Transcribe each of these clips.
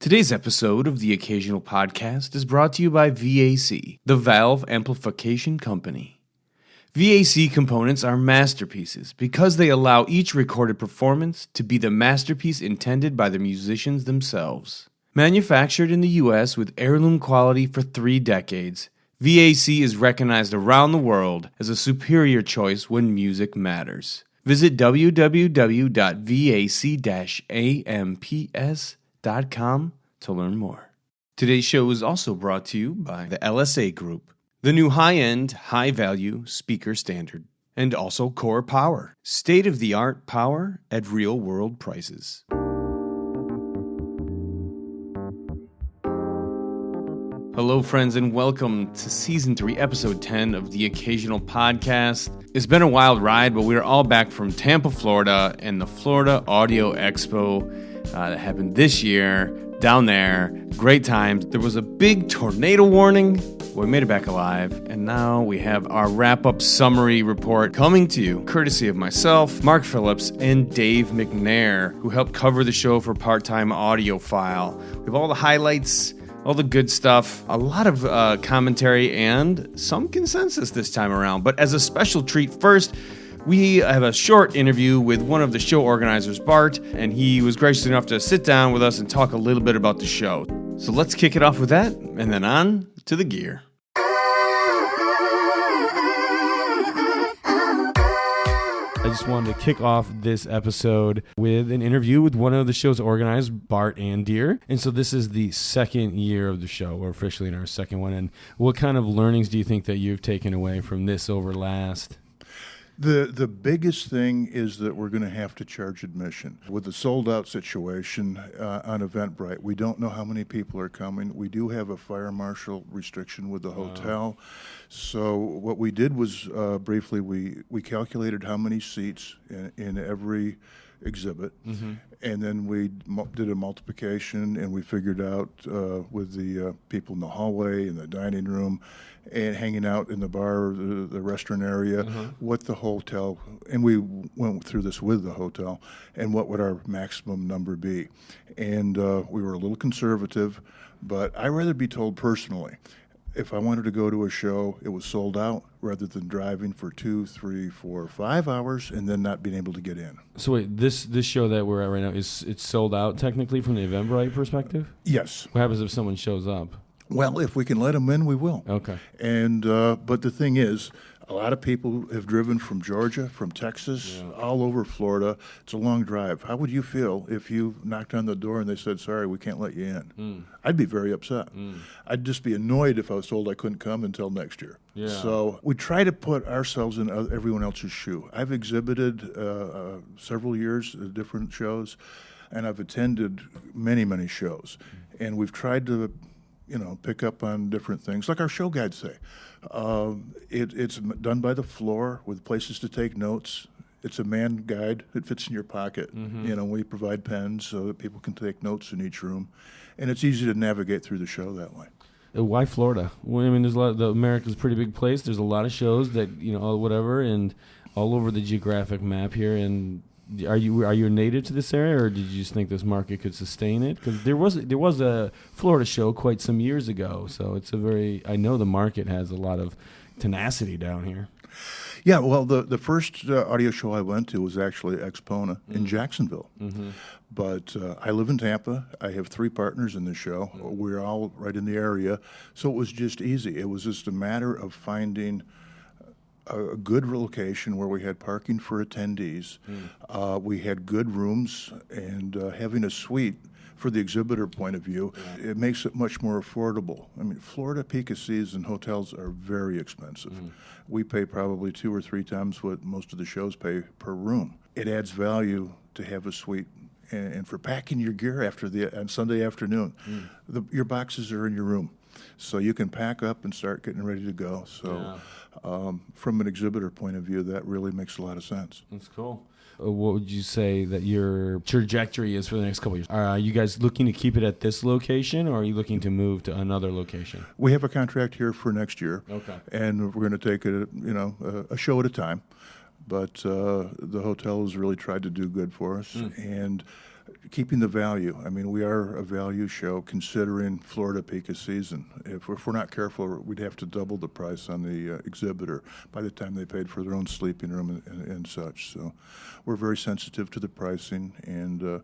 Today's episode of the Occasional Podcast is brought to you by VAC, the Valve Amplification Company. VAC components are masterpieces because they allow each recorded performance to be the masterpiece intended by the musicians themselves. Manufactured in the U.S. with heirloom quality for 3 decades, VAC is recognized around the world as a superior choice when music matters. Visit www.vac-amps.com to learn more. Today's show is also brought to you by the LSA Group, the new high-end, high-value speaker standard, and also Core Power, state-of-the-art power at real-world prices. Hello, friends, and welcome to Season 3, Episode 10 of the Occasional Podcast. It's been a wild ride, but we're all back from Tampa, Florida, and the Florida Audio Expo that happened this year. Down there, great times. There was a big tornado warning. We made it back alive, and now we have our wrap-up summary report coming to you, courtesy of myself, Marc Phillips, and Dave McNair, who helped cover the show for PartTimeAudiophile. We have all the highlights, all the good stuff, a lot of commentary, and some consensus this time around. But as a special treat first, we have a short interview with one of the show organizers, Bart, and he was gracious enough to sit down with us and talk a little bit about the show. So let's kick it off with that, and then on to the gear. I just wanted to kick off this episode with an interview with one of the show's organizers, Bart Andeer. And so this is the second year of the show. We're officially in our second one. And what kind of learnings do you think that you've taken away from this over last? The biggest thing is that we're going to have to charge admission. With the sold-out situation on Eventbrite, we don't know how many people are coming. We do have a fire marshal restriction with the hotel. So what we did was, briefly, we calculated how many seats in every exhibit, and then we did a multiplication, and we figured out with the people in the hallway, in the dining room, and hanging out in the bar, the restaurant area, what the hotel, and we went through this with the hotel, and what would our maximum number be. And we were a little conservative, but I'd rather be told personally, if I wanted to go to a show, it was sold out, rather than driving for 2, 3, 4, 5 hours and then not being able to get in. So wait, this show that we're at right now, it's sold out technically from the Eventbrite perspective? Yes. What happens if someone shows up? Well, if we can let them in, we will. Okay. And but the thing is, a lot of people have driven from Georgia, from Texas, all over Florida. It's a long drive. How would you feel if you knocked on the door and they said, sorry, we can't let you in? I'd be very upset. I'd just be annoyed if I was told I couldn't come until next year. Yeah. So we try to put ourselves in everyone else's shoe. I've exhibited several years at different shows, and I've attended many, many shows. And we've tried to pick up on different things, like our show guides say. It's done by the floor with places to take notes. It's a man guide that fits in your pocket. We provide pens so that people can take notes in each room, and it's easy to navigate through the show that way. Why Florida? Well, I mean, there's a lot. America's a pretty big place. There's a lot of shows that whatever, and all over the geographic map here. And are you a native to this area, or did you just think this market could sustain it? Because there was a Florida show quite some years ago, so I know the market has a lot of tenacity down here. Yeah, well, the first audio show I went to was actually Expo in Jacksonville. But I live in Tampa. I have 3 partners in the show. We're all right in the area, so it was just easy. It was just a matter of finding a good location where we had parking for attendees. We had good rooms, and having a suite for the exhibitor point of view, it makes it much more affordable. I mean, Florida PCCs and hotels are very expensive. We pay probably 2 or 3 times what most of the shows pay per room. It adds value to have a suite. And for packing your gear on Sunday afternoon, your boxes are in your room. So you can pack up and start getting ready to go. So from an exhibitor point of view, that really makes a lot of sense. That's cool. What would you say that your trajectory is for the next couple of years? Are you guys looking to keep it at this location, or are you looking to move to another location? We have a contract here for next year. Okay. And we're going to take it, a show at a time. But the hotel has really tried to do good for us. And keeping the value. I mean, we are a value show considering Florida peak of season. If we're not careful, we'd have to double the price on the exhibitor by the time they paid for their own sleeping room and such. So we're very sensitive to the pricing, and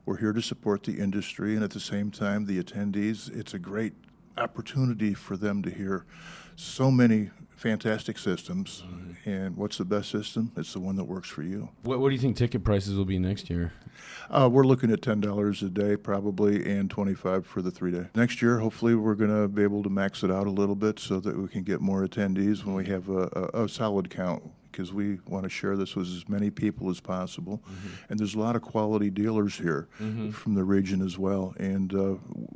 we're here to support the industry. And at the same time, the attendees, it's a great opportunity for them to hear so many fantastic systems. And what's the best system? It's the one that works for you. What do you think ticket prices will be next year? We're looking at $10 a day probably, and $25 for the 3-day. Next year, hopefully, we're going to be able to max it out a little bit so that we can get more attendees when we have a solid count, because we want to share this with as many people as possible. And there's a lot of quality dealers here from the region as well. And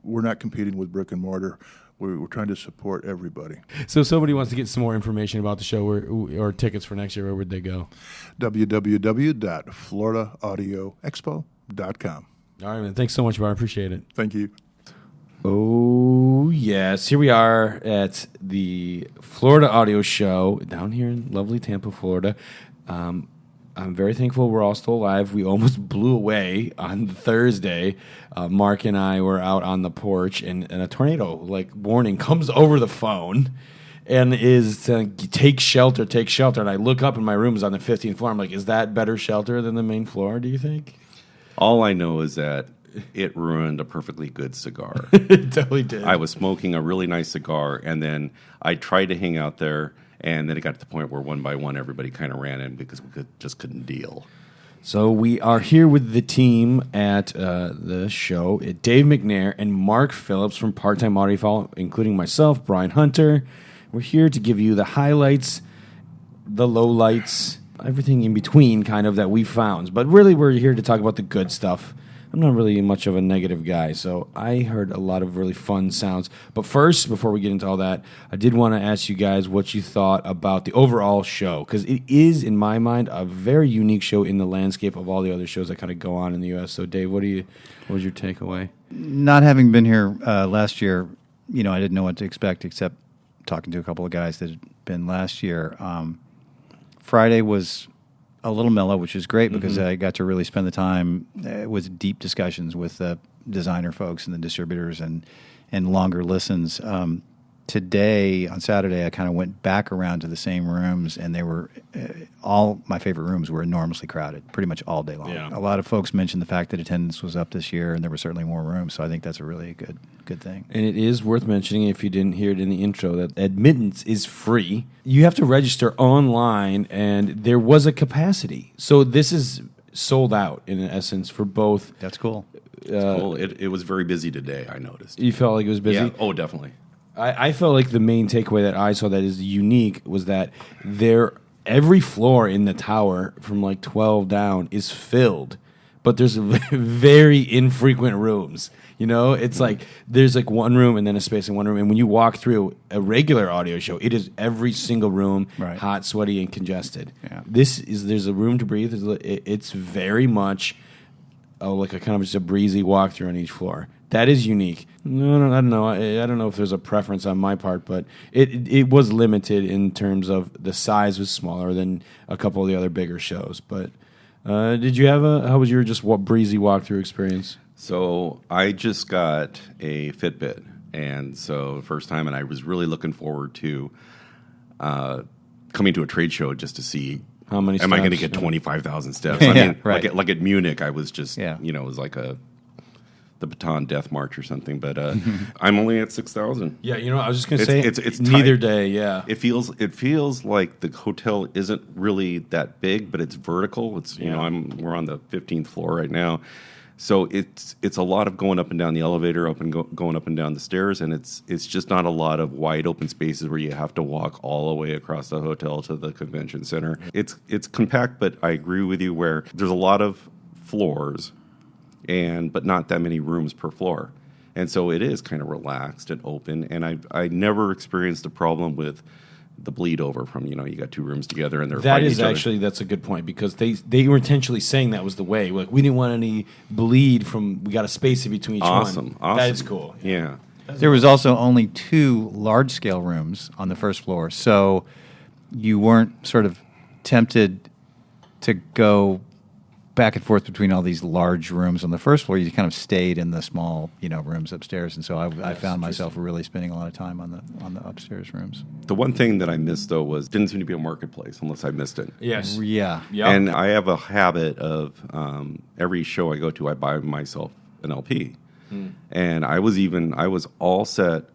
we're not competing with brick and mortar. We're trying to support everybody. So if somebody wants to get some more information about the show or tickets for next year, where would they go? www.FloridaAudioExpo.com. All right, man. Thanks so much, Bart. I appreciate it. Thank you. Oh, yes. Here we are at the Florida Audio Show down here in lovely Tampa, Florida. I'm very thankful we're all still alive. We almost blew away on Thursday. Marc and I were out on the porch, and a tornado warning comes over the phone and is saying, take shelter. And I look up, and my room is on the 15th floor. I'm like, is that better shelter than the main floor, do you think? All I know is that it ruined a perfectly good cigar. It totally did. I was smoking a really nice cigar, and then I tried to hang out there, and then it got to the point where one by one everybody kind of ran in because we just couldn't deal. So we are here with the team at the show, Dave McNair and Marc Phillips from PartTimeAudiophile, including myself, Brian Hunter. We're here to give you the highlights, the lowlights, everything in between kind of that we found. But really we're here to talk about the good stuff. I'm not really much of a negative guy, so I heard a lot of really fun sounds. But first, before we get into all that, I did want to ask you guys what you thought about the overall show, because it is, in my mind, a very unique show in the landscape of all the other shows that kind of go on in the U.S. So, Dave, what was your takeaway? Not having been here last year, I didn't know what to expect except talking to a couple of guys that had been last year. Friday was a little mellow, which is great because I got to really spend the time with deep discussions with the designer folks and the distributors and longer listens. Today, on Saturday, I kind of went back around to the same rooms, and they were all my favorite rooms were enormously crowded pretty much all day long. Yeah. A lot of folks mentioned the fact that attendance was up this year, and there were certainly more rooms, so I think that's a really good thing. And it is worth mentioning, if you didn't hear it in the intro, that admittance is free. You have to register online, and there was a capacity. So this is sold out, in essence, for both. That's cool. Cool. It was very busy today, I noticed. You felt like it was busy? Yeah. Oh, definitely. I felt like the main takeaway that I saw that is unique was that every floor in the tower from 12 down is filled, but there's very infrequent rooms. It's there's one room and then a space in one room, and when you walk through a regular audio show, it is every single room hot, sweaty, and congested. Yeah. There's a room to breathe. It's very much like a kind of just a breezy walkthrough on each floor. That is unique. No, I don't know. I don't know if there's a preference on my part, but it was limited in terms of the size was smaller than a couple of the other bigger shows. But did you have how was your just breezy walkthrough experience? So I just got a Fitbit, and so first time, and I was really looking forward to coming to a trade show just to see how many. Am I going to get 25,000 steps? I mean, like at Munich, I was just it was like the Baton Death March or something, but I'm only at 6,000. Yeah, I was just going to say it's neither day. Yeah, it feels like the hotel isn't really that big, but it's vertical. It's we're on the 15th floor right now, so it's a lot of going up and down the elevator, going up and down the stairs, and it's just not a lot of wide open spaces where you have to walk all the way across the hotel to the convention center. It's compact, but I agree with you where there's a lot of floors. But not that many rooms per floor. And so it is kind of relaxed and open. And I never experienced a problem with the bleed over from, you got two rooms together and they're fighting each other. That's a good point, because they were intentionally saying that was the way. Like, we didn't want any bleed we got a space in between each one. Awesome. That is cool. Yeah. There was also only 2 large-scale rooms on the first floor, so you weren't sort of tempted to go back and forth between all these large rooms on the first floor. You kind of stayed in the small, rooms upstairs, and so I found myself really spending a lot of time on the upstairs rooms. The one thing that I missed, though, was didn't seem to be a marketplace unless I missed it. Yes. Yeah. Yep. And I have a habit of every show I go to, I buy myself an LP. And I was all set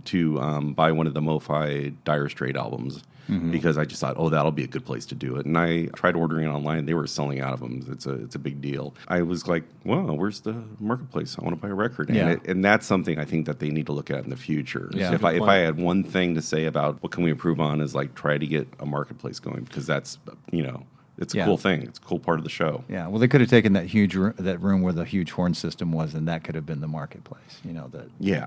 to buy one of the MoFi Dire Straits albums because I just thought, that'll be a good place to do it. And I tried ordering it online; they were selling out of them. It's a big deal. I was like, well, where's the marketplace? I want to buy a record, and that's something I think that they need to look at in the future. Yeah. So if I had one thing to say about what can we improve on is like try to get a marketplace going, because that's it's a cool thing. It's a cool part of the show. Yeah, well, they could have taken that huge that room where the huge horn system was, and that could have been the marketplace. Yeah.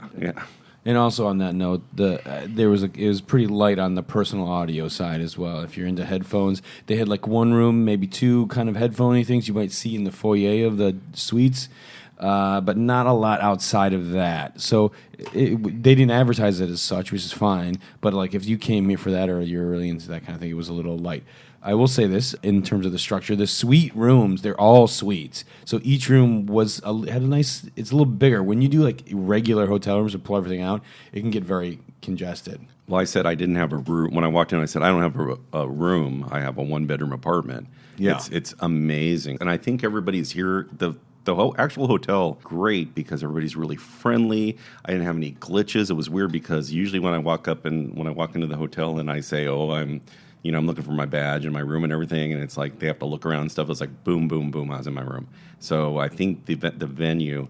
And also on that note, it was pretty light on the personal audio side as well. If you're into headphones, they had like one room, maybe two kind of headphone-y things you might see in the foyer of the suites, but not a lot outside of that. So they didn't advertise it as such, which is fine. But like if you came here for that or you're really into that kind of thing, it was a little light. I will say this in terms of the structure: the suite rooms, they're all suites. So each room had a nice. It's a little bigger. When you do like regular hotel rooms and pull everything out, it can get very congested. Well, I said I didn't have a room. When I walked in, I said I don't have a room. I have a 1-bedroom apartment. Yeah. It's amazing, and I think everybody's here. The whole actual hotel, great, because everybody's really friendly. I didn't have any glitches. It was weird because usually when I walk into the hotel and I say, I'm looking for my badge and my room and everything, and it's like they have to look around and stuff. It's like boom, boom, boom, I was in my room. So I think the venue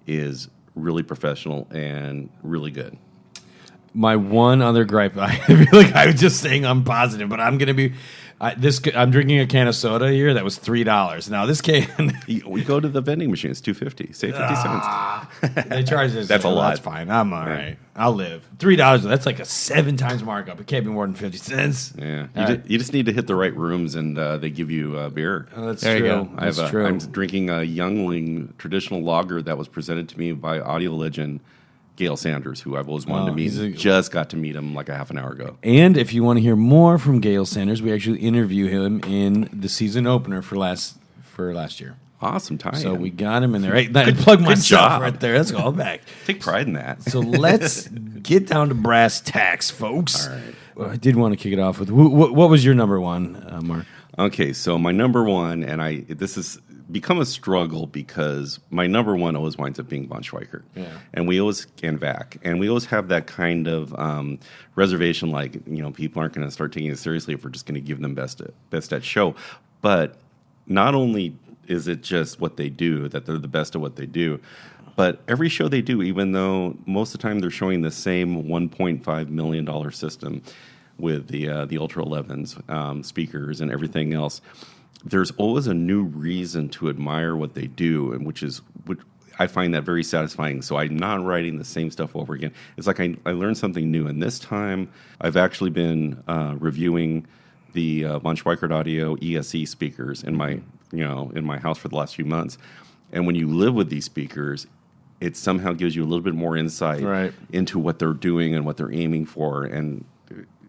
is really professional and really good. My one other gripe, I feel like I was just saying I'm positive, but I'm going to be... I'm drinking a can of soda here that was $3. Now this can, We go to the vending machine. It's $2.50. Save 50 cents. they charge this. That's a lot. That's fine. I'm all right. I'll live. $3. That's like a 7 times markup. It can't be more than 50 cents. Yeah, you just need to hit the right rooms, and they give you beer. Oh, that's There true. you go. That's true. I'm drinking a Youngling traditional lager that was presented to me by audio legend Gail Sanders, who I've always wanted to meet. Just got to meet him like a half an hour ago. And if you want to hear more from Gail Sanders, we actually interview him in the season opener for last year. Awesome time. So we got him in there. Right, I plugged myself job. right there. That's all back. Take pride in that. So let's get down to brass tacks, folks. All right. Well, I did want to kick it off with what was your number one, Mark? Okay, so my number one, and this has become a struggle because my number one always winds up being Von Schweikert. Yeah. And we always have that kind of reservation, like, people aren't going to start taking it seriously if we're just going to give them best at show. But not only is it just what they do, that they're the best at what they do, but every show they do, even though most of the time they're showing the same $1.5 million system with the Ultra 11s, speakers, and everything else, there's always a new reason to admire what they do, and which I find that very satisfying. So I'm not writing the same stuff over again. It's like I learned something new, and this time I've actually been reviewing the Von Schweikert Audio ESE speakers in my house for the last few months. And when you live with these speakers, it somehow gives you a little bit more insight into what they're doing and what they're aiming for. And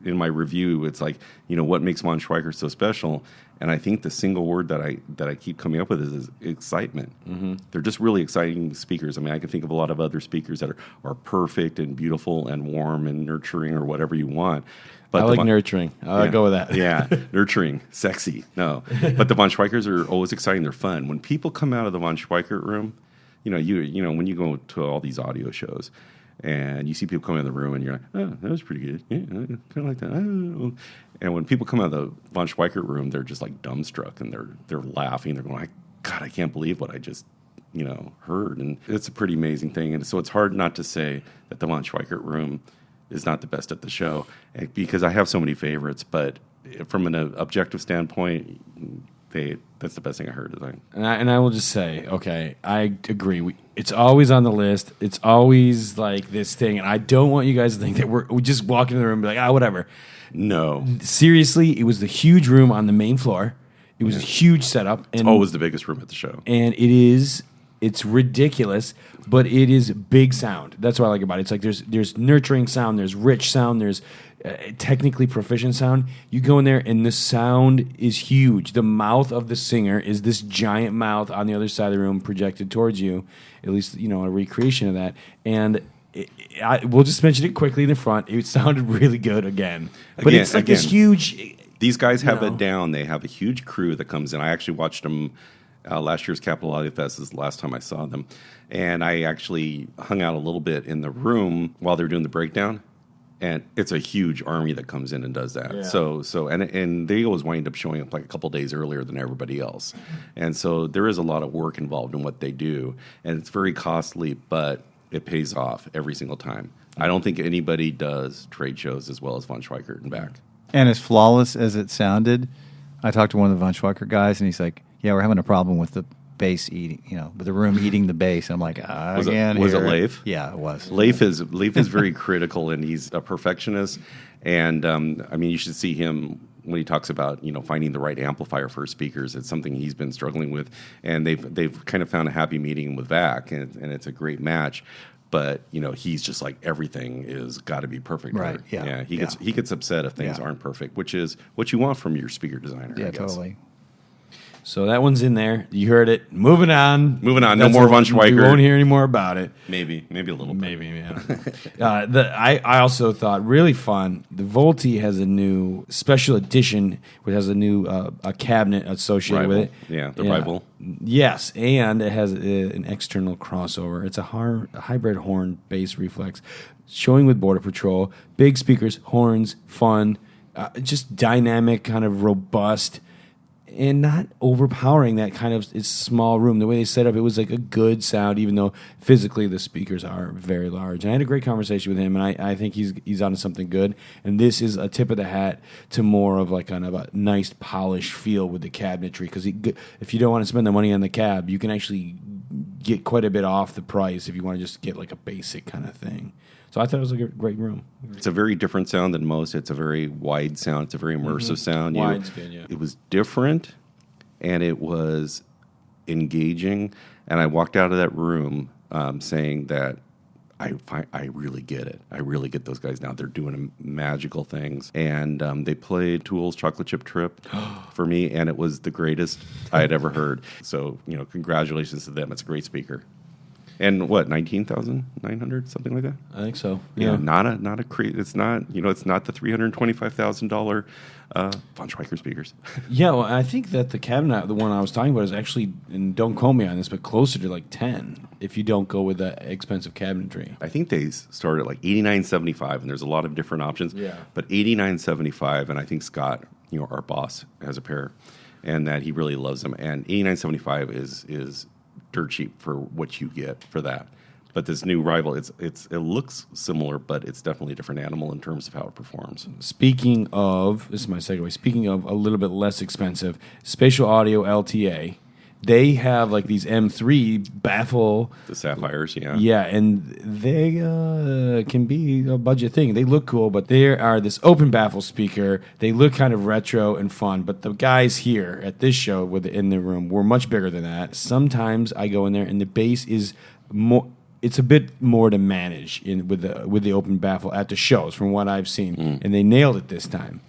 in my review, it's like, what makes Von Schweikert so special? And I think the single word that I keep coming up with is excitement. Mm-hmm. They're just really exciting speakers. I mean, I can think of a lot of other speakers that are perfect and beautiful and warm and nurturing or whatever you want. But I like nurturing. I'll go with that. Yeah, nurturing, sexy. No, but the Von Schweikers are always exciting. They're fun. When people come out of the Von Schweikert room, when you go to all these audio shows, and you see people come in the room, and you're like, oh, that was pretty good. Yeah, kind of like that. Oh. And when people come out of the Von Schweikert room, they're just like dumbstruck, and they're laughing. They're going like, God, I can't believe what I just heard. And it's a pretty amazing thing. And so it's hard not to say that the Von Schweikert room is not the best at the show, because I have so many favorites. But from an objective standpoint, that's the best thing I heard. And I will just say, okay, I agree. It's always on the list. It's always like this thing, and I don't want you guys to think that we just walk into the room and be like, whatever. No. Seriously, it was the huge room on the main floor. It was a huge setup. And always the biggest room at the show. And it is It's ridiculous, but it is big sound. That's what I like about it. It's like there's nurturing sound, there's rich sound, there's technically proficient sound. You go in there and the sound is huge. The mouth of the singer is this giant mouth on the other side of the room projected towards you, at least, a recreation of that. And we'll just mention it quickly in the front. It sounded really good again. But it's like this huge... These guys have it down. They have a huge crew that comes in. I actually watched them last year's Capital Audio Fest is the last time I saw them. And I actually hung out a little bit in the room while they were doing the breakdown. And it's a huge army that comes in and does that. Yeah. So and they always wind up showing up like a couple days earlier than everybody else. And so there is a lot of work involved in what they do. And it's very costly, but it pays off every single time. I don't think anybody does trade shows as well as Von Schweikert and back. And as flawless as it sounded, I talked to one of the Von Schweikert guys, and he's like, "Yeah, we're having a problem with the bass eating, with the room eating the bass." I'm like, was it Leif? Yeah, it was. Leif is very critical, and he's a perfectionist. And you should see him when he talks about finding the right amplifier for speakers. It's something he's been struggling with, and they've kind of found a happy medium with VAC, and it's a great match. But he's just like everything is got to be perfect. Right? Yeah. He gets upset if things aren't perfect, which is what you want from your speaker designer. Yeah, I guess. totally. So that one's in there. You heard it. Moving on. No more Von Schweikert. You won't hear any more about it. Maybe a little bit. Maybe, yeah. I also thought really fun. The Volti has a new special edition, which has a new a cabinet associated with it. Yeah, the rival. Yes, and it has an external crossover. It's a hybrid horn bass reflex, showing with Border Patrol. Big speakers, horns, fun, just dynamic, kind of robust. And not overpowering that kind of small room. The way they set up, it was like a good sound, even though physically the speakers are very large. And I had a great conversation with him, and I think he's onto something good. And this is a tip of the hat to more of like kind of a nice polished feel with the cabinetry. Because if you don't want to spend the money on the cab, you can actually get quite a bit off the price if you want to just get like a basic kind of thing. So I thought it was a great room. It's a very different sound than most. It's a very wide sound. It's a very immersive sound. Wide's good, yeah. It was different, and it was engaging. And I walked out of that room saying that I really get it. I really get those guys now. They're doing magical things. And they played Tool's Chocolate Chip Trip for me, and it was the greatest I had ever heard. So, congratulations to them. It's a great speaker. And what, 19,900, something like that? I think so. Yeah, not a it's not it's not the $325,000 Von Schweikert speakers. Yeah, well, I think that the cabinet, the one I was talking about, is actually, and don't quote me on this, but closer to like 10 if you don't go with the expensive cabinetry. I think they started at like $89.75, and there's a lot of different options. Yeah. But $89.75, and I think Scott, our boss, has a pair, and that he really loves them. And $89.75 is dirt cheap for what you get for that. But this new rival, it looks similar, but it's definitely a different animal in terms of how it performs. Speaking of, this is my segue, speaking of a little bit less expensive, Spatial Audio LTA, they have like these M3 baffle. The Sapphires, yeah. Yeah, and they can be a budget thing. They look cool, but they are this open baffle speaker. They look kind of retro and fun, but the guys here at this show in the room were much bigger than that. Sometimes I go in there and the bass is more... It's a bit more to manage with the open baffle at the shows, from what I've seen, and they nailed it this time.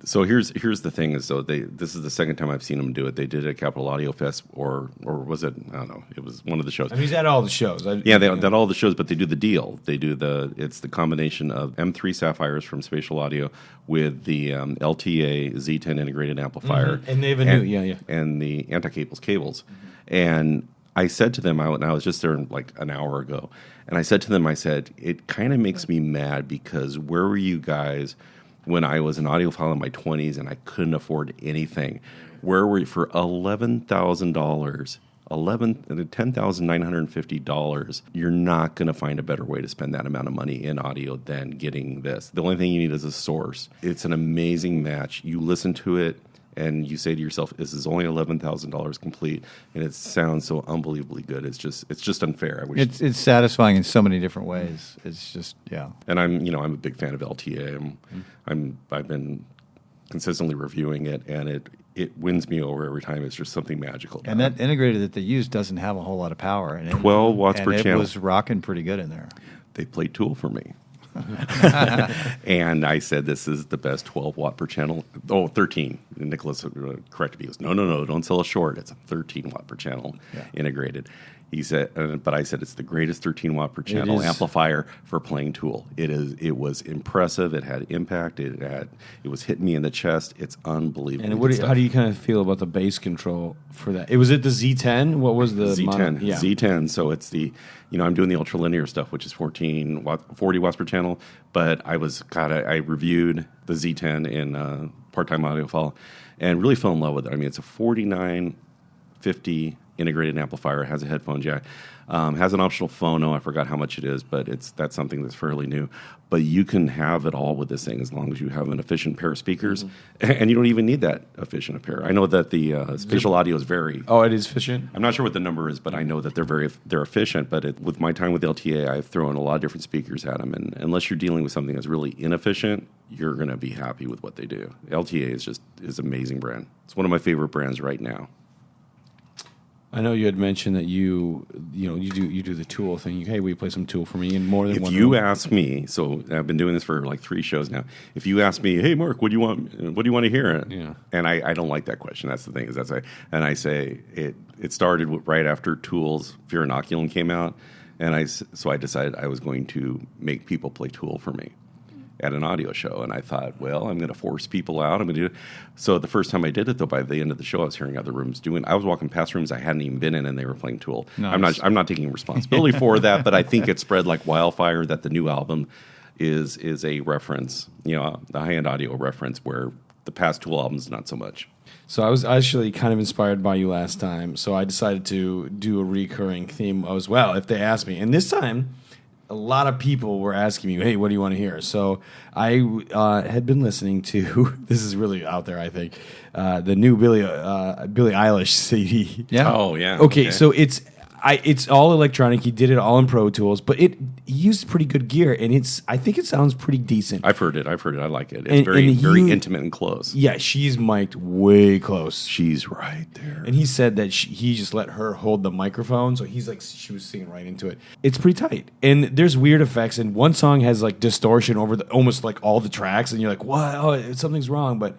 So here's the thing is, this is the second time I've seen them do it. They did it at Capital Audio Fest, or was it? I don't know. It was one of the shows. I mean, he's at all the shows. They at all the shows, but they do the deal. They do it's the combination of M3 Sapphires from Spatial Audio with the LTA Z10 integrated amplifier, and they have a new and the anti-cables cables, and I said to them, I was just there like an hour ago, and I said to them, it kind of makes me mad because where were you guys when I was an audiophile in my 20s and I couldn't afford anything? Where were you for $11,000, $10,950? You're not going to find a better way to spend that amount of money in audio than getting this. The only thing you need is a source. It's an amazing match. You listen to it, and you say to yourself, "This is only $11,000 complete," and it sounds so unbelievably good. It's just unfair. I wish it's satisfying in so many different ways. It's just And I'm a big fan of LTA. I've been consistently reviewing it, and it wins me over every time. It's just something magical. And that integrator that they use doesn't have a whole lot of power. And 12 watts per channel. It was rocking pretty good in there. They played Tool for me. And I said, this is the best 12 watt per channel. Oh, 13. And Nicholas corrected me. He goes, no, don't sell us short. It's a 13 watt per channel integrated. He said, but I said, it's the greatest 13 watt per channel amplifier for playing Tool. It was impressive. It had impact. It was hitting me in the chest. It's unbelievable. And how do you kind of feel about the bass control for that? Was it the Z10? What was the Z10? Z10. So it's the, I'm doing the ultralinear stuff, which is 40 watts per channel. But I reviewed the Z10 in PartTimeAudiophile and really fell in love with it. I mean, it's a 4950 integrated amplifier. It has a headphone jack, has an optional phono. I forgot how much it is, but that's something that's fairly new. But you can have it all with this thing as long as you have an efficient pair of speakers, and you don't even need that efficient a pair. I know that the spatial audio is very. Oh, it is efficient. I'm not sure what the number is, but I know that they're efficient. But with my time with LTA, I've thrown a lot of different speakers at them, and unless you're dealing with something that's really inefficient, you're going to be happy with what they do. LTA is an amazing brand. It's one of my favorite brands right now. I know you had mentioned that you do the Tool thing. Hey, will you play some Tool for me in more than one room? If you ask me, so I've been doing this for like 3 shows now. If you ask me, hey Mark, what do you want to hear? Yeah. And I don't like that question. That's the thing and I say it started right after Tool's Fear Inoculum came out, and so I decided I was going to make people play Tool for me at an audio show, and I thought, well, I'm going to force people out. I'm going to do it. So the first time I did it, though, by the end of the show, I was hearing other rooms I was walking past rooms I hadn't even been in, and they were playing Tool. Nice. I'm not taking responsibility for that, but I think it spread like wildfire that the new album is a reference, a high-end audio reference, where the past Tool albums not so much. So I was actually kind of inspired by you last time, so I decided to do a recurring theme as well if they asked me. And this time, a lot of people were asking me, hey, what do you want to hear? So I had been listening to, this is really out there, I think, the new Billie Eilish CD. Yeah. Oh, yeah. Okay, so it's all electronic. He did it all in Pro Tools, but he used pretty good gear, and I think it sounds pretty decent. I've heard it. I like it. It's very intimate and close. Yeah, she's mic'd way close. She's right there. And he said that he just let her hold the microphone, so he's like, she was singing right into it. It's pretty tight, and there's weird effects. And one song has like distortion over almost like all the tracks, and you're like, what? Oh, something's wrong, but.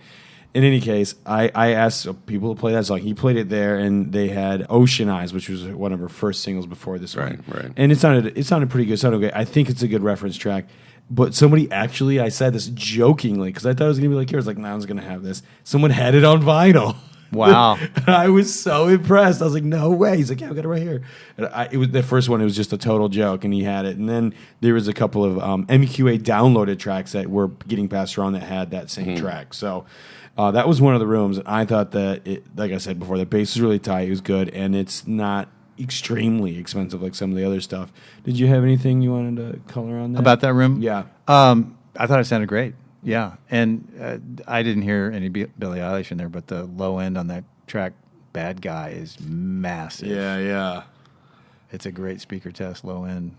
In any case, I asked people to play that song. He played it there, and they had Ocean Eyes, which was one of her first singles before this one. Right. And it sounded pretty good. It sounded okay. I think it's a good reference track. But somebody actually, I said this jokingly, because I thought it was going to be like, here, I was like, no, I was going to have this. Someone had it on vinyl. Wow. I was so impressed. I was like, no way. He's like, yeah, I've got it right here. And it was the first one. It was just a total joke, and he had it. And then there was a couple of MQA downloaded tracks that were getting passed around that had that same track. So that was one of the rooms. And I thought that, like I said before, the bass was really tight. It was good, and it's not extremely expensive like some of the other stuff. Did you have anything you wanted to color on that? About that room? Yeah. I thought it sounded great. Yeah, and I didn't hear any Billie Eilish in there, but the low end on that track, Bad Guy, is massive. Yeah. It's a great speaker test, low end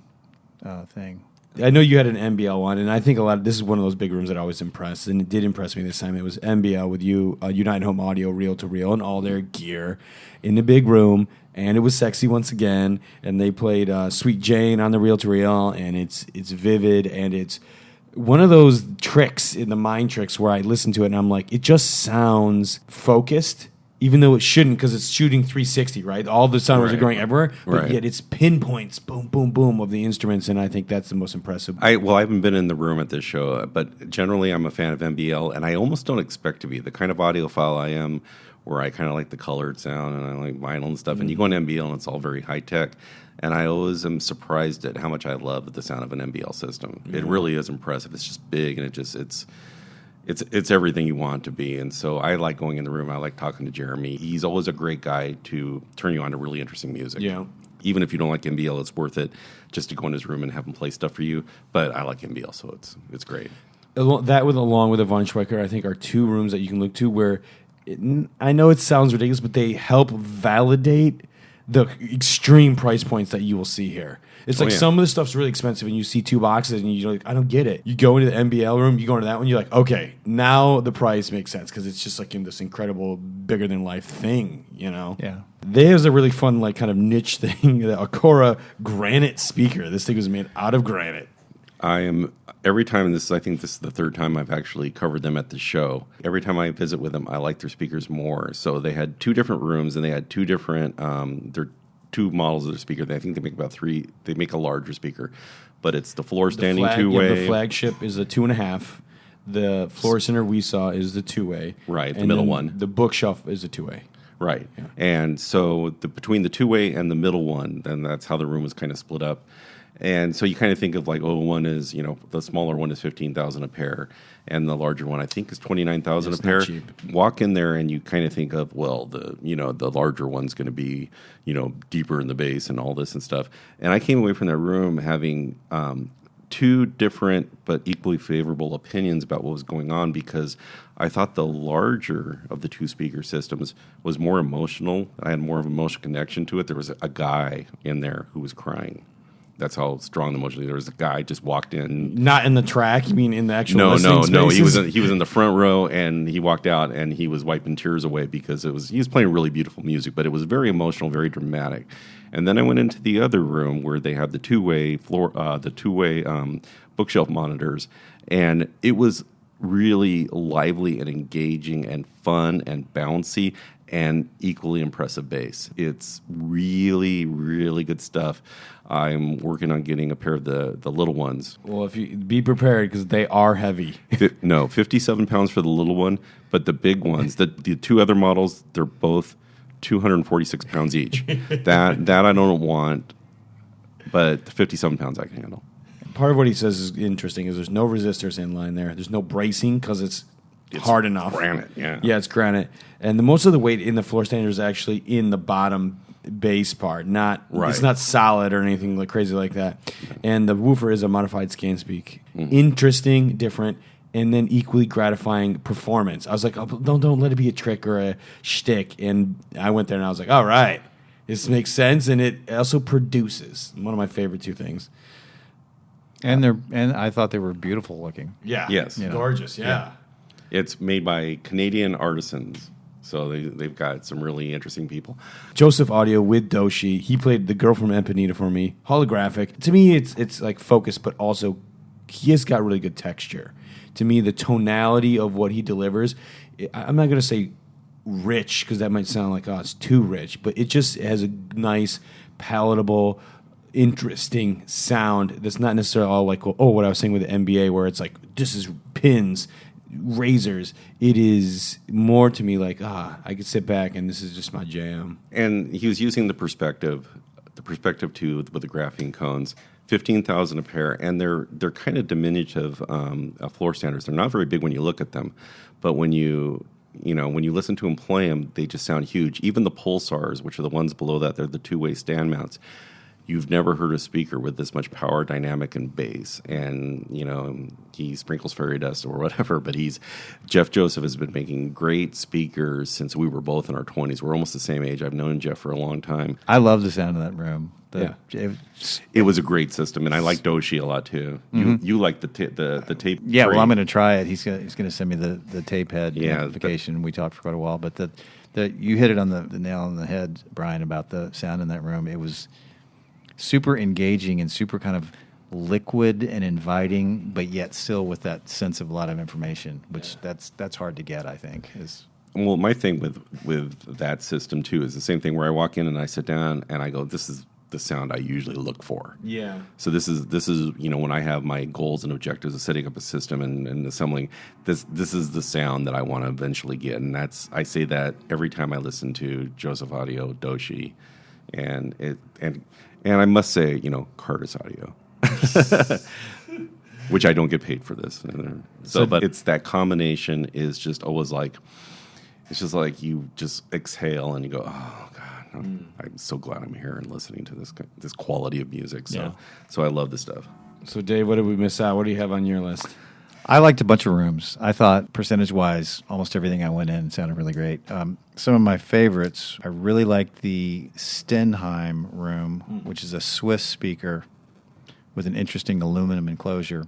thing. I know you had an MBL one, and I think this is one of those big rooms that always impressed, and it did impress me this time. It was MBL with you, United Home Audio, reel to reel, and all their gear in the big room, and it was sexy once again. And they played Sweet Jane on the reel to reel, and it's vivid, and it's one of those tricks in the mind tricks where I listen to it and I'm like, it just sounds focused, even though it shouldn't, because it's shooting 360, right? All the sound waves are going everywhere, but yet it's pinpoints, boom, boom, boom, of the instruments, and I think that's the most impressive. I haven't been in the room at this show, but generally I'm a fan of MBL, and I almost don't expect to be. The kind of audiophile I am, where I kind of like the colored sound and I like vinyl and stuff, and you go on MBL and it's all very high-tech. And I always am surprised at how much I love the sound of an MBL system. It really is impressive. It's just big, and it's everything you want it to be. And so I like going in the room. I like talking to Jeremy. He's always a great guy to turn you on to really interesting music. Yeah. Even if you don't like MBL, it's worth it just to go in his room and have him play stuff for you. But I like MBL, so it's great. That along with a Von Schwecker, I think, are two rooms that you can look to where I know it sounds ridiculous, but they help validate the extreme price points that you will see here. It's like some of the stuff's really expensive, and you see 2 boxes, and you're like, I don't get it. You go into the NBL room, you go into that one, you're like, okay, now the price makes sense because it's just like in this incredible, bigger than life thing, you know? Yeah. There's a really fun, like, kind of niche thing, the Acora granite speaker. This thing was made out of granite. Every time I think this is the 3rd time I've actually covered them at the show. Every time I visit with them, I like their speakers more. So they had 2 different rooms, and they had 2 different, they're 2 models of the speaker. I think they make about 3. They make a larger speaker, but it's the floor standing 2-way. Yeah, the flagship is a 2.5. The floor center we saw is the 2-way. Right, the middle one. The bookshelf is a 2-way. Right, yeah. And so between the 2-way and the middle one, then that's how the room was kind of split up. And so you kind of think of like, one is, the smaller one is $15,000 a pair, and the larger one I think is $29,000 a pair. Cheap. Walk in there and you kind of think of, well, the larger one's going to be, deeper in the bass and all this and stuff. And I came away from that room having 2 different but equally favorable opinions about what was going on, because I thought the larger of the 2 speaker systems was more emotional. I had more of an emotional connection to it. There was a guy in there who was crying. That's how strong the emotion. There was a guy just walked in. Not in the track. You mean in the actual? No. Spaces? He was in the front row, and he walked out, and he was wiping tears away because he was playing really beautiful music, but it was very emotional, very dramatic. And then I went into the other room where they had the 2-way bookshelf monitors, and it was really lively and engaging and fun and bouncy and equally impressive bass. It's really, really good stuff. I'm working on getting a pair of the little ones. Well, if you be prepared, because they are heavy. 57 pounds for the little one, but the big ones, the 2 other models, they're both 246 pounds each. that I don't want, but the 57 pounds I can handle. Part of what he says is interesting is there's no resistors in line there. There's no bracing because it's hard enough. Granite, yeah. Yeah, it's granite. And most of the weight in the floor standard is actually in the bottom bass part. It's not solid or anything like crazy like that. And the woofer is a modified ScanSpeak. Mm-hmm. Interesting, different, and then equally gratifying performance. I was like, don't let it be a trick or a shtick. And I went there and I was like, all right, this makes sense, and it also produces. One of my favorite 2 things. And I thought they were beautiful looking. Yeah. Yes. Gorgeous. Yeah. It's made by Canadian artisans, so they've got some really interesting people. Joseph Audio with Doshi. He played the girl from Empanita for me. Holographic. To me, it's like focused, but also he has got really good texture. To me, the tonality of what he delivers, I'm not going to say rich because that might sound like, it's too rich, but it just has a nice, palatable, interesting sound that's not necessarily all like, what I was saying with the NBA, where it's like, this is pins, razors. It is more to me like, I could sit back and this is just my jam. And he was using the perspective too with the graphene cones. 15,000 a pair, and they're kind of diminutive floor standards. They're not very big when you look at them, but when you listen to them play them, they just sound huge. Even the Pulsars, which are the ones below that, they're the 2-way stand mounts. You've never heard a speaker with this much power, dynamic, and bass. And, he sprinkles fairy dust or whatever, but Jeff Joseph has been making great speakers since we were both in our 20s. We're almost the same age. I've known Jeff for a long time. I love the sound of that room. It was a great system, and I like Doshi a lot, too. Mm-hmm. You like the tape? Yeah, well, I'm going to try it. He's going to send me the tape head notification. We talked for quite a while, but you hit it on the nail on the head, Brian, about the sound in that room. It was super engaging and super kind of liquid and inviting, but yet still with that sense of a lot of information, which that's hard to get, I think. Well, my thing with that system, too, is the same thing where I walk in and I sit down and I go, this is the sound I usually look for. Yeah. So this is when I have my goals and objectives of setting up a system and assembling, this is the sound that I want to eventually get. And I say that every time I listen to Joseph Audio, Doshi, and I must say, Curtis Audio, which I don't get paid for this. But it's that combination is just always like, it's just like you just exhale and you go, oh God, I'm so glad I'm here and listening to this quality of music. So I love this stuff. So Dave, what did we miss out? What do you have on your list? I liked a bunch of rooms. I thought percentage-wise, almost everything I went in sounded really great. Some of my favorites, I really liked the Stenheim room, which is a Swiss speaker with an interesting aluminum enclosure.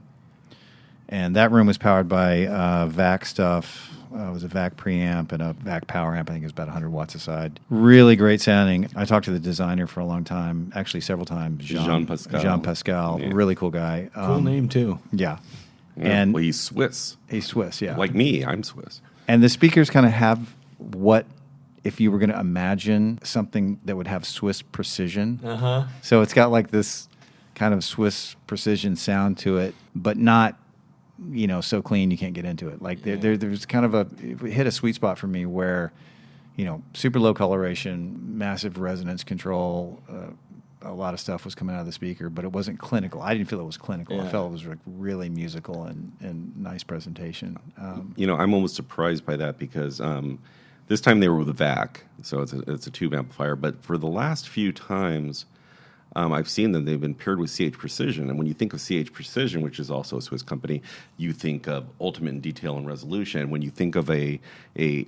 And that room was powered by VAC stuff. It was a VAC preamp and a VAC power amp. I think it was about 100 watts aside. Really great sounding. I talked to the designer for a long time, actually several times. Jean Pascal, Yeah. really cool guy. Cool name, too. Yeah. Yeah. And Well, he's Swiss. he's Swiss, yeah. Like me, I'm Swiss. And the speakers kind of have what, if you were going to imagine something that would have Swiss precision. Uh-huh. So it's got like this kind of Swiss precision sound to it, but not, so clean you can't get into it. Like there's kind of it hit a sweet spot for me where, super low coloration, massive resonance control, a lot of stuff was coming out of the speaker, but it wasn't clinical. I didn't feel it was clinical. Yeah. I felt it was like really musical and nice presentation. I'm almost surprised by that because this time they were with a VAC, so it's a tube amplifier. But for the last few times I've seen them, they've been paired with CH Precision. And when you think of CH Precision, which is also a Swiss company, you think of ultimate in detail and resolution. When you think of a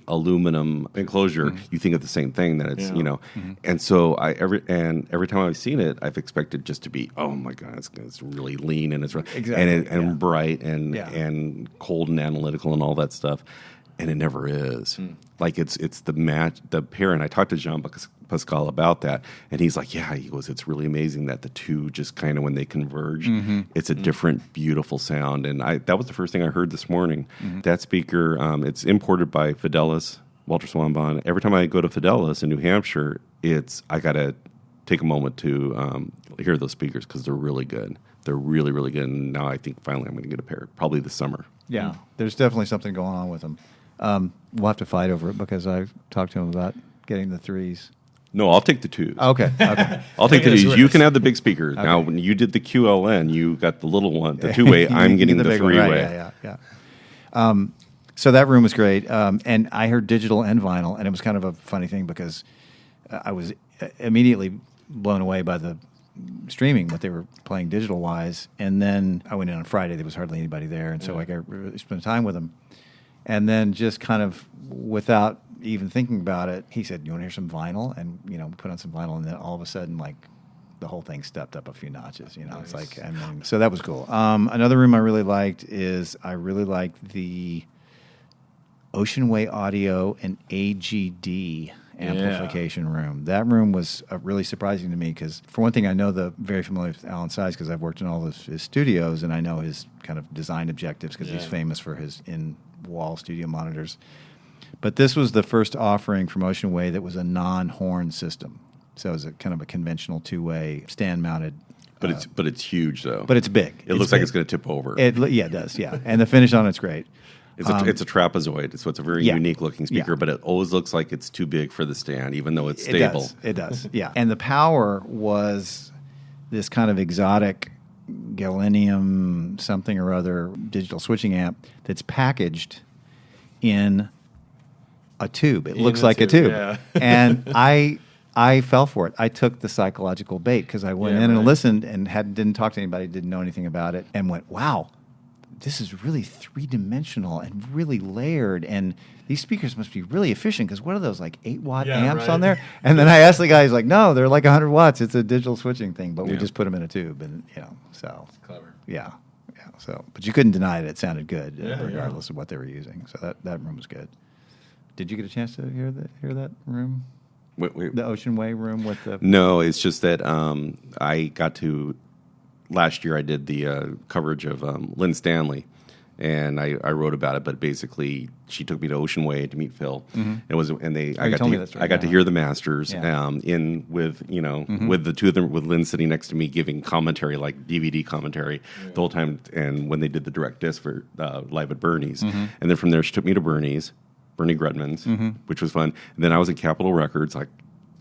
aluminum enclosure, you think of the same thing. That it's and so every time I've seen it, I've expected just to be, oh my god, it's really lean and it's bright and cold and analytical and all that stuff. And it never is. Like it's the pair. And I talked to Jean Pascal about that, and he's like, "Yeah," he goes, "It's really amazing that the two just kind of when they converge, it's a different, beautiful sound." And that was the first thing I heard this morning. That speaker, it's imported by Fidelis, Walter Swanbond. Every time I go to Fidelis in New Hampshire, I gotta take a moment to hear those speakers because they're really good. They're really, really good. And now I think finally I'm going to get a pair, probably this summer. Yeah, there's definitely something going on with them. We'll have to fight over it because I've talked to him about getting the threes. No, I'll take the twos. Okay. I'll take the twos. You can have the big speakers. Okay. Now, when you did the QLN, you got the little one, the two-way. I'm getting the three-way. Right, yeah. So that room was great. And I heard digital and vinyl, and it was kind of a funny thing because I was immediately blown away by the streaming, what they were playing digital-wise. And then I went in on Friday. There was hardly anybody there, and so I got to spend time with them. And then just kind of without even thinking about it, he said, "You want to hear some vinyl?" And put on some vinyl, and then all of a sudden, like the whole thing stepped up a few notches. Nice. It's like, so that was cool. Another room I really liked is the Ocean Way Audio and AGD amplification room. That room was really surprising to me because, for one thing, I know very familiar with Alan Size because I've worked in all his studios, and I know his kind of design objectives because he's famous for his in-wall studio monitors. But this was the first offering from Ocean Way that was a non-horn system. So it was a kind of a conventional two-way stand-mounted. But it's huge though. But it's big. It looks like it's going to tip over. It does. Yeah, and the finish on it's great. It's a trapezoid, so it's a very unique looking speaker. But it always looks like it's too big for the stand, even though it's stable. It does. Yeah. And the power was this kind of exotic galenium something or other digital switching amp that's packaged in a tube. It looks like a tube. Yeah. And I fell for it. I took the psychological bait because I went in and listened and didn't talk to anybody, didn't know anything about it, and went, wow, this is really three-dimensional and really layered, and these speakers must be really efficient because what are those, like 8-watt amps on there? And then I asked the guy, he's like, no, they're like 100 watts. It's a digital switching thing, but we just put them in a tube, and so. It's clever. Yeah. So, but you couldn't deny it. It sounded good regardless of what they were using. So that room was good. Did you get a chance to hear that room? Wait. The Ocean Way room with the... No, it's just that I got to... Last year I did the coverage of Lynn Stanley, and I wrote about it. But basically, she took me to Ocean Way to meet Phil. I got to hear the masters with the two of them, with Lynn sitting next to me giving commentary, like DVD commentary the whole time. And when they did the direct disc for Live at Bernie's, and then from there she took me to Bernie Grutman's, which was fun. And then I was at Capitol Records, like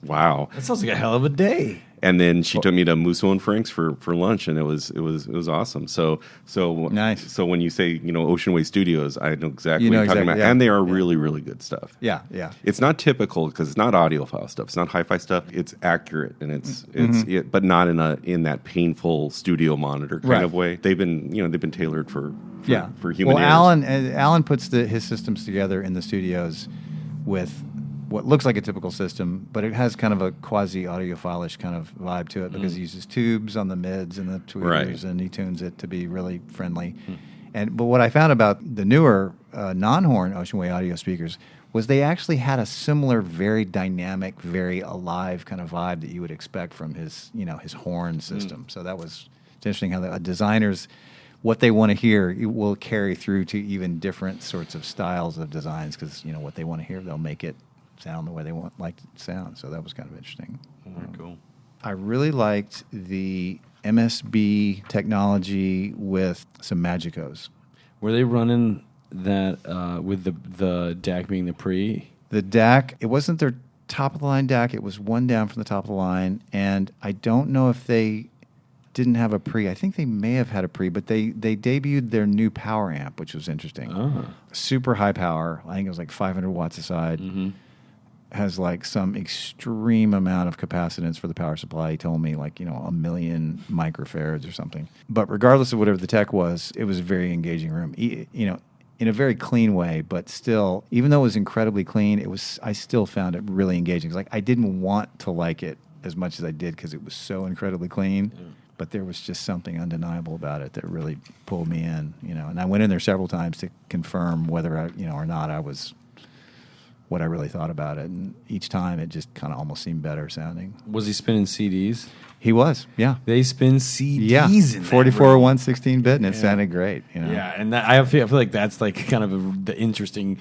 wow. That sounds like a hell of a day. And then she took me to Musso and Frank's for lunch, and it was awesome. So nice. So when you say Ocean Way Studios, I know exactly You know what you're talking exactly, about, yeah. and they are really, really good stuff. Yeah. It's not typical because it's not audiophile stuff. It's not hi-fi stuff. It's accurate, and it's but not in that painful studio monitor kind of way. They've been tailored for human ears. Alan puts his systems together in the studios with what looks like a typical system, but it has kind of a quasi-audiophile-ish kind of vibe to it because he uses tubes on the mids and the tweeters, and he tunes it to be really friendly. But what I found about the newer non-horn Ocean Way audio speakers was they actually had a similar, very dynamic, very alive kind of vibe that you would expect from his horn system. So it's interesting how the designers, what they want to hear, it will carry through to even different sorts of styles of designs because what they want to hear, they'll make it sound the way they like it to sound. So that was kind of interesting. Very cool. I really liked the MSB technology with some Magicos. Were they running that with the DAC being the pre? The DAC, it wasn't their top of the line DAC. It was one down from the top of the line, and I don't know if they didn't have a pre. I think they may have had a pre, but they debuted their new power amp, which was interesting. Super high power. I think it was like 500 watts aside. Has like some extreme amount of capacitance for the power supply. He told me like, 1 million microfarads or something. But regardless of whatever the tech was, it was a very engaging room. In a very clean way, but still, even though it was incredibly clean, I still found it really engaging. It's like I didn't want to like it as much as I did because it was so incredibly clean. But there was just something undeniable about it that really pulled me in, And I went in there several times to confirm whether I, or not I was what I really thought about it. And each time it just kind of almost seemed better sounding. Was he spinning CDs? He was, yeah. They spin CDs in that 4401 16-bit, and it sounded great. Yeah, and I feel like that's like kind of the interesting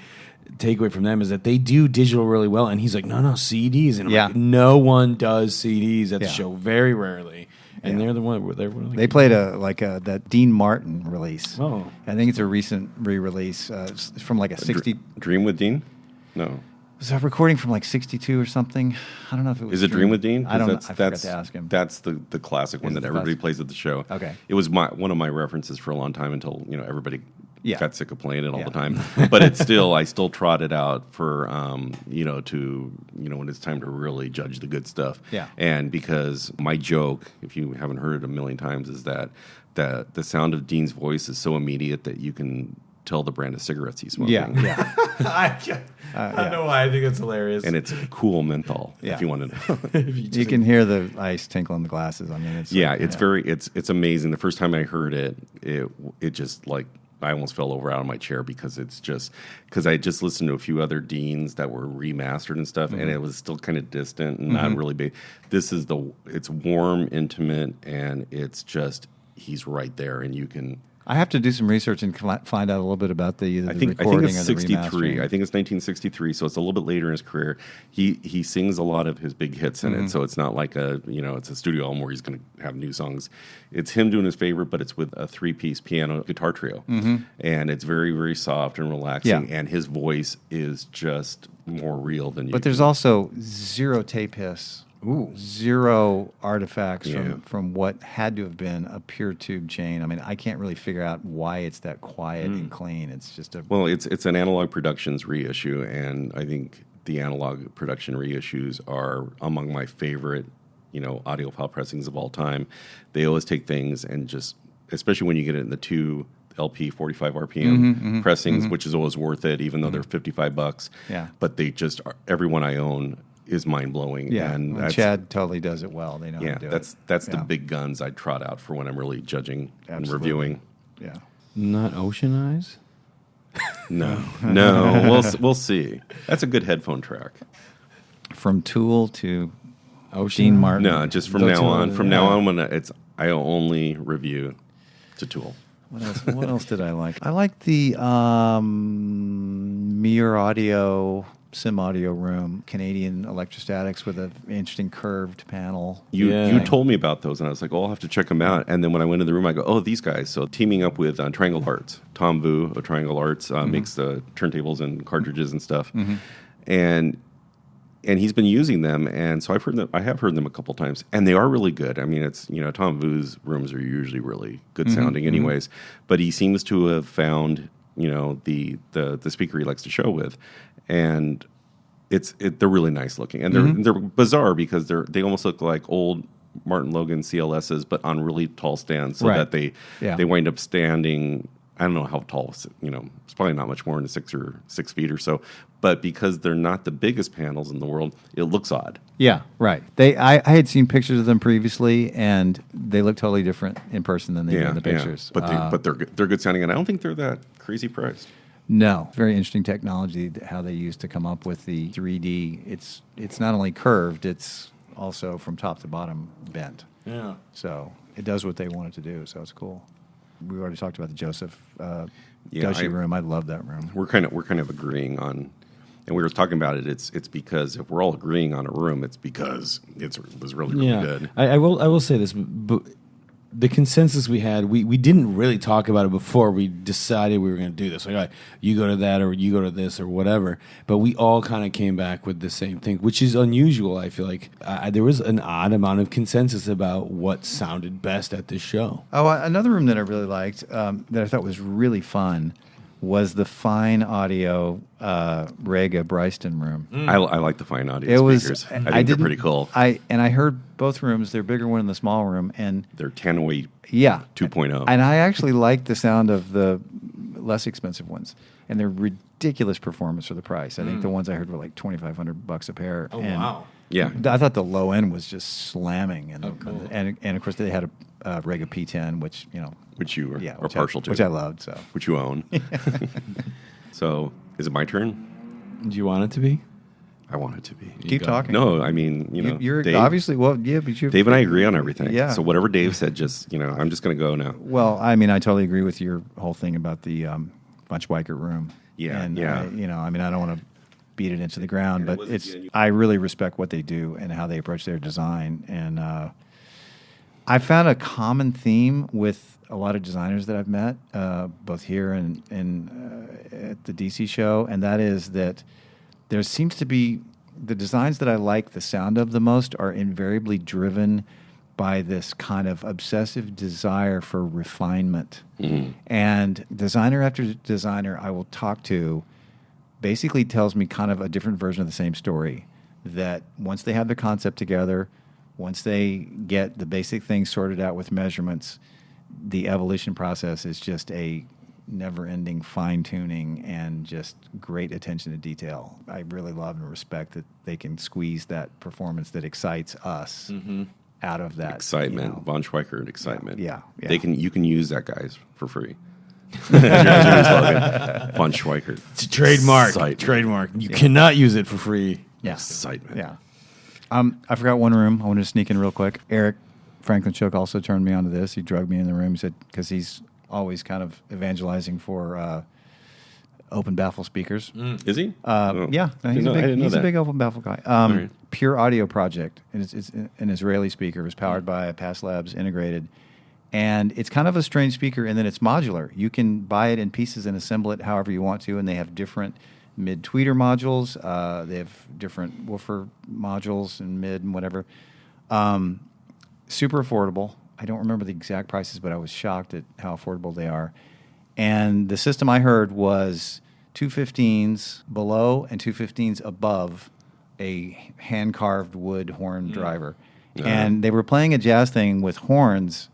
takeaway from them is that they do digital really well. And he's like, no, CDs. And I'm like, no one does CDs at the show, very rarely. And they're the one. They played that Dean Martin release. Oh, I think it's a recent re-release from like a 60. Dream with Dean? No. Was a recording from like 62 or something? I don't know if it was. Is it Dream with Dean? I don't know. I forgot to ask him. That's the classic one that everybody plays at the show. Okay. It was one of my references for a long time until everybody got sick of playing it all the time. But I still trot it out for when it's time to really judge the good stuff. Yeah. And because my joke, if you haven't heard it a million times, is that the sound of Dean's voice is so immediate that you can tell the brand of cigarettes he's smoking. Yeah. I don't know why I think it's hilarious. And it's cool menthol, if you want to know. You can hear the ice tinkle in the glasses. I mean, it's amazing. The first time I heard it just like I almost fell over out of my chair because I just listened to a few other Deans that were remastered and stuff, and it was still kind of distant and not really big. It's warm, intimate, and it's just he's right there, and you can. I have to do some research and find out a little bit about the recording. I think it's 63. I think it's 1963, so it's a little bit later in his career. He sings a lot of his big hits in it, so it's not like it's a studio album where he's going to have new songs. It's him doing his favorite, but it's with a 3-piece piano guitar trio, and it's very, very soft and relaxing. And his voice is just more real than you. But there's also zero tape hiss. Zero artifacts from what had to have been a pure tube chain. I mean, I can't really figure out why it's that quiet and clean. It's just it's an Analog Productions reissue, and I think the Analog Production reissues are among my favorite, audiophile pressings of all time. They always take things and just, especially when you get it in the 2 LP 45 RPM pressings, which is always worth it, even though they're $55. Yeah. But they just everyone I own is mind-blowing. Yeah, and Chad totally does it well. They know how to do it. That's the big guns I trot out for when I'm really judging and Absolutely. reviewing. Yeah. Not Ocean Eyes? No. We'll see. That's a good headphone track. From Tool to Ocean Dean Martin. No, just from now on. From now on, I only review to Tool. What else did I like? I liked the Mirror Audio Sim Audio Room, Canadian electrostatics with an interesting curved panel. You told me about those, and I was like, I'll have to check them out. And then when I went in the room, I go, oh, these guys. So teaming up with Triangle Arts. Tom Vu of Triangle Arts makes the turntables and cartridges and stuff. And and he's been using them, and so I have heard them a couple times, and they are really good. I mean, it's Tom Vu's rooms are usually really good sounding, anyways. But he seems to have found the speaker he likes to show with, and they're really nice looking, and they're bizarre because they almost look like old Martin Logan CLSs, but on really tall stands, so that they wind up standing. I don't know how tall, it's probably not much more than 6 feet or so. But because they're not the biggest panels in the world, it looks odd. Yeah, right. I had seen pictures of them previously, and they look totally different in person than they do in the pictures. Yeah. But they're good sounding, and I don't think they're that crazy priced. No, very interesting technology how they use to come up with the 3D. It's not only curved, it's also from top to bottom bent. Yeah. So it does what they want it to do. So it's cool. We already talked about the Joseph Doshi room. I love that room. We're kind of agreeing on, and we were talking about it. It's because if we're all agreeing on a room, it's because it was really good. I will say this, but the consensus we had, we didn't really talk about it before we decided we were going to do this. Like, all right, you go to that or you go to this or whatever. But we all kind of came back with the same thing, which is unusual. I feel like there was an odd amount of consensus about what sounded best at this show. Oh, another room that I really liked that I thought was really fun was the Fine Audio Rega Bryston room. I like the Fine Audio speakers. I think they're pretty cool. I heard both rooms. They're bigger one in the small room, and they're Tannoy 2.0. And I actually like the sound of the less expensive ones, and they're ridiculous performance for the price. I think the ones I heard were like $2,500 a pair. Oh, wow. Yeah, I thought the low end was just slamming, and cool. and of course they had a Rega P10, which which you are partial to, which I loved, so which you own. So, is it my turn? Do you want it to be? I want it to be. Keep talking. No, I mean, you're Dave, obviously but Dave and I agree on everything. Yeah. So whatever Dave said, just I'm just going to go now. Well, I mean, I totally agree with your whole thing about the von Schweikert room. Yeah, and yeah. I mean, I don't want to beat it into the ground, but I really respect what they do and how they approach their design. And I found a common theme with a lot of designers that I've met, both here and at the DC show, and that is that there seems to be the designs that I like the sound of the most are invariably driven by this kind of obsessive desire for refinement. Mm-hmm. And designer after designer I will talk to basically tells me kind of a different version of the same story, that once they have their concept together, once they get the basic things sorted out with measurements, the evolution process is just a never-ending fine-tuning and just great attention to detail. I really love and respect that they can squeeze that performance that excites us out of that excitement. Von Schweikert excitement. Yeah. You can use that, guys, for free. Von Schweikert. It's a trademark. Excitement. Trademark. You cannot use it for free. Yeah. Excitement. Yeah. I forgot one room. I wanted to sneak in real quick. Eric Franklin Shook also turned me on to this. He drugged me in the room. He said, because he's always kind of evangelizing for open baffle speakers. Is he? Yeah. He's a big open baffle guy. Right. Pure Audio Project. It's an Israeli speaker. It was powered by Pass Labs Integrated. And it's kind of a strange speaker in that it's modular. You can buy it in pieces and assemble it however you want to, and they have different mid-tweeter modules. They have different woofer modules and mid and whatever. Super affordable. I don't remember the exact prices, but I was shocked at how affordable they are. And the system I heard was 215s below and 215s above a hand-carved wood horn driver. And they were playing a jazz thing with horns.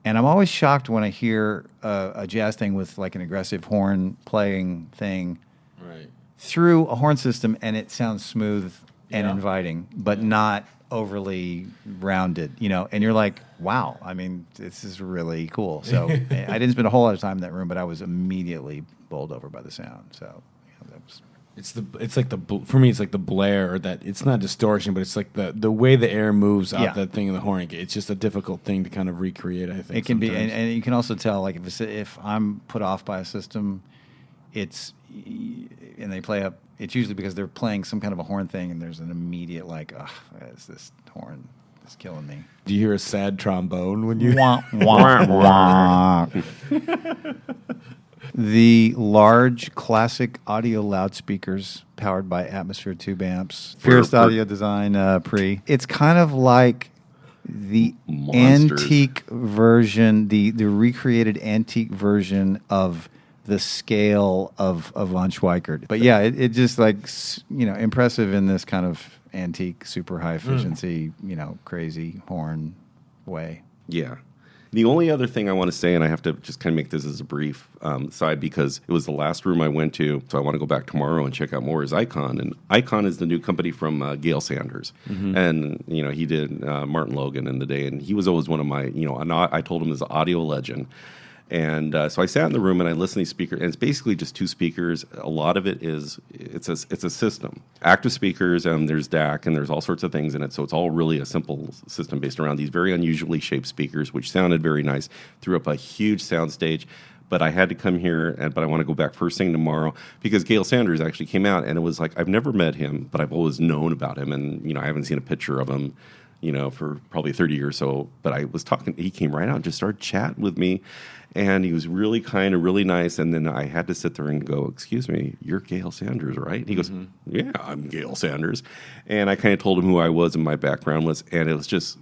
And I'm always shocked when I hear a jazz thing with like an aggressive horn playing thing through a horn system, and it sounds smooth and inviting, but not overly rounded, and you're like, wow, I mean, this is really cool. So I didn't spend a whole lot of time in that room, but I was immediately bowled over by the sound. So that was... For me, it's like the blare, or that it's not distortion, but it's like the way the air moves out that thing in the horn. It's just a difficult thing to kind of recreate, I think. It can be, and you can also tell, like, if I'm put off by a system, and they play up, it's usually because they're playing some kind of a horn thing, and there's an immediate, like, it's this horn is killing me. Do you hear a sad trombone when you... Wah, wah, wah. The large classic audio loudspeakers powered by Atmosphere Tube amps. Fierce Audio Design pre. It's kind of like the Monsters. antique version, the recreated antique version of the scale of von Schweikert. But yeah, it just impressive in this kind of antique, super high efficiency, crazy horn way. Yeah. The only other thing I want to say, and I have to just kind of make this as a brief side because it was the last room I went to, so I want to go back tomorrow and check out more, is Icon. And Icon is the new company from Gail Sanders. And, he did Martin Logan in the day, and he was always one of my, I told him as an audio legend. And so I sat in the room and I listened to these speakers, and it's basically just two speakers. A lot of it is it's a system, active speakers, and there's DAC, and there's all sorts of things in it. So it's all really a simple system based around these very unusually shaped speakers, which sounded very nice. Threw up a huge sound stage. But I had to come here, but I want to go back first thing tomorrow because Gail Sanders actually came out, and it was like I've never met him, but I've always known about him, and I haven't seen a picture of him, for probably 30 years or so. But I was talking, he came right out and just started chatting with me. And he was really kind of really nice. And then I had to sit there and go, excuse me, you're Gail Sanders, right? And he goes, yeah, I'm Gail Sanders. And I kind of told him who I was and my background was. And it was just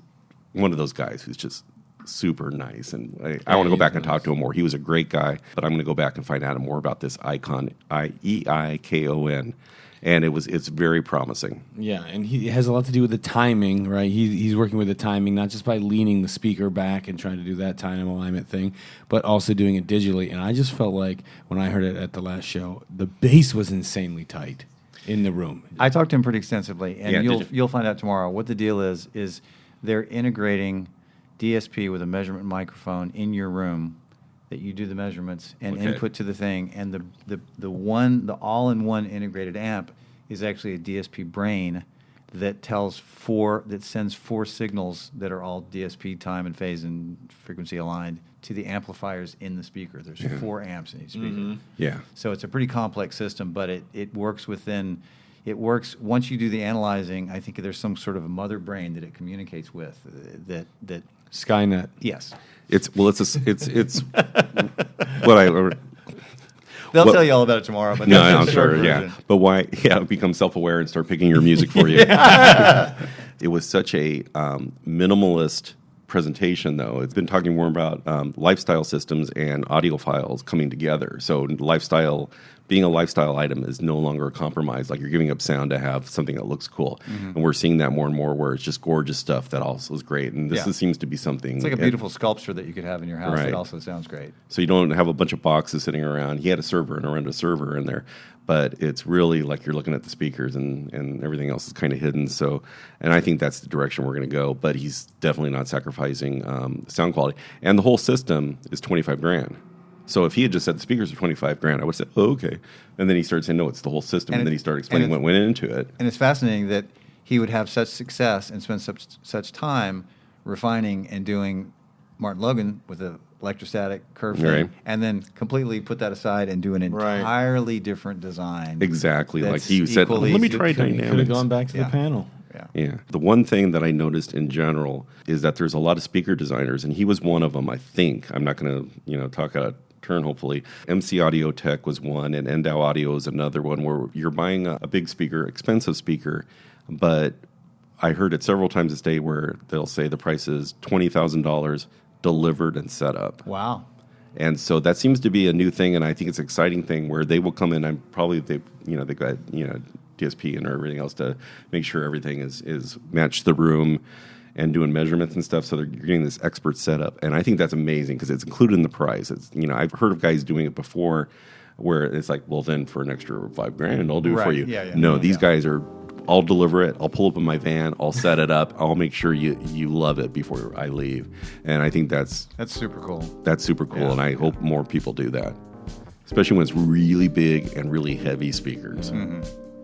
one of those guys who's just super nice. And I want to go back and talk to him more. He was a great guy. But I'm going to go back and find out more about this Icon, Eikon. And it's very promising. Yeah, and it has a lot to do with the timing, right? He's working with the timing, not just by leaning the speaker back and trying to do that time alignment thing, but also doing it digitally. And I just felt like when I heard it at the last show, the bass was insanely tight in the room. I talked to him pretty extensively, and you'll find out tomorrow. What the deal is they're integrating DSP with a measurement microphone in your room that you do the measurements and input to the thing, and the all-in-one integrated amp is actually a DSP brain that sends four signals that are all DSP time and phase and frequency aligned to the amplifiers in the speaker. There's 4 amps in each speaker. Yeah. So it's a pretty complex system, but it works within. It works once you do the analyzing. I think there's some sort of a mother brain that it communicates with that Skynet. Yes. It's what I. They'll tell you all about it tomorrow. But no, I'm sure. Yeah, but why? Yeah, become self-aware and start picking your music for you. It was such a minimalist presentation, though. It's been talking more about lifestyle systems and audiophiles coming together. So being a lifestyle item is no longer a compromise. Like you're giving up sound to have something that looks cool. And we're seeing that more and more where it's just gorgeous stuff that also is great. And this seems to be something. It's like a beautiful sculpture that you could have in your house that also sounds great. So you don't have a bunch of boxes sitting around. He had a server and around a server in there. But it's really like you're looking at the speakers and everything else is kind of hidden. So, and I think that's the direction we're going to go. But he's definitely not sacrificing sound quality. And the whole system is $25,000. So if he had just said the speakers are $25,000, I would have said, oh, okay. And then he started saying, no, it's the whole system. And then he started explaining what went into it. And it's fascinating that he would have such success and spend such time refining and doing Martin Logan with a electrostatic curve thing, and then completely put that aside and do an entirely different design. Exactly. Like he said, let me try dynamics. Could have gone back to the panel. Yeah. The one thing that I noticed in general is that there's a lot of speaker designers, and he was one of them, I think. I'm not going to talk out of turn, hopefully. MC Audio Tech was one, and Endow Audio is another one where you're buying a big speaker, expensive speaker, but I heard it several times this day where they'll say the price is $20,000 delivered and set up. Wow. And so that seems to be a new thing, and I think it's an exciting thing where they will come in. They've got DSP and everything else to make sure everything is matched the room and doing measurements and stuff. So you're getting this expert setup, and I think that's amazing because it's included in the price. It's I've heard of guys doing it before where it's like, well, then for an extra $5,000, I'll do it for you. These guys are. I'll deliver it. I'll pull up in my van. I'll set it up. I'll make sure you love it before I leave. And I think that's super cool. That's super cool, and I hope more people do that, especially when it's really big and really heavy speakers.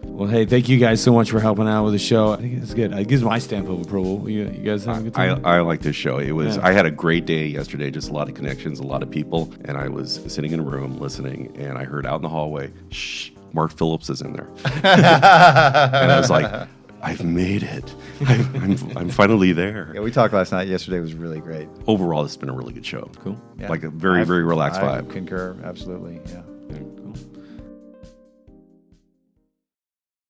Well, hey, thank you guys so much for helping out with the show. I think it's good. It gives my stamp of approval. You guys have a good time? I like this show. It was. I had a great day yesterday. Just a lot of connections, a lot of people, and I was sitting in a room listening, and I heard out in the hallway, shh. Mark Phillips is in there. And I was like, I've made it. I'm finally there. Yeah, we talked last night. Yesterday was really great. Overall, it's been a really good show. Cool. Yeah. Like a very, very relaxed vibe. I concur. Absolutely. Yeah.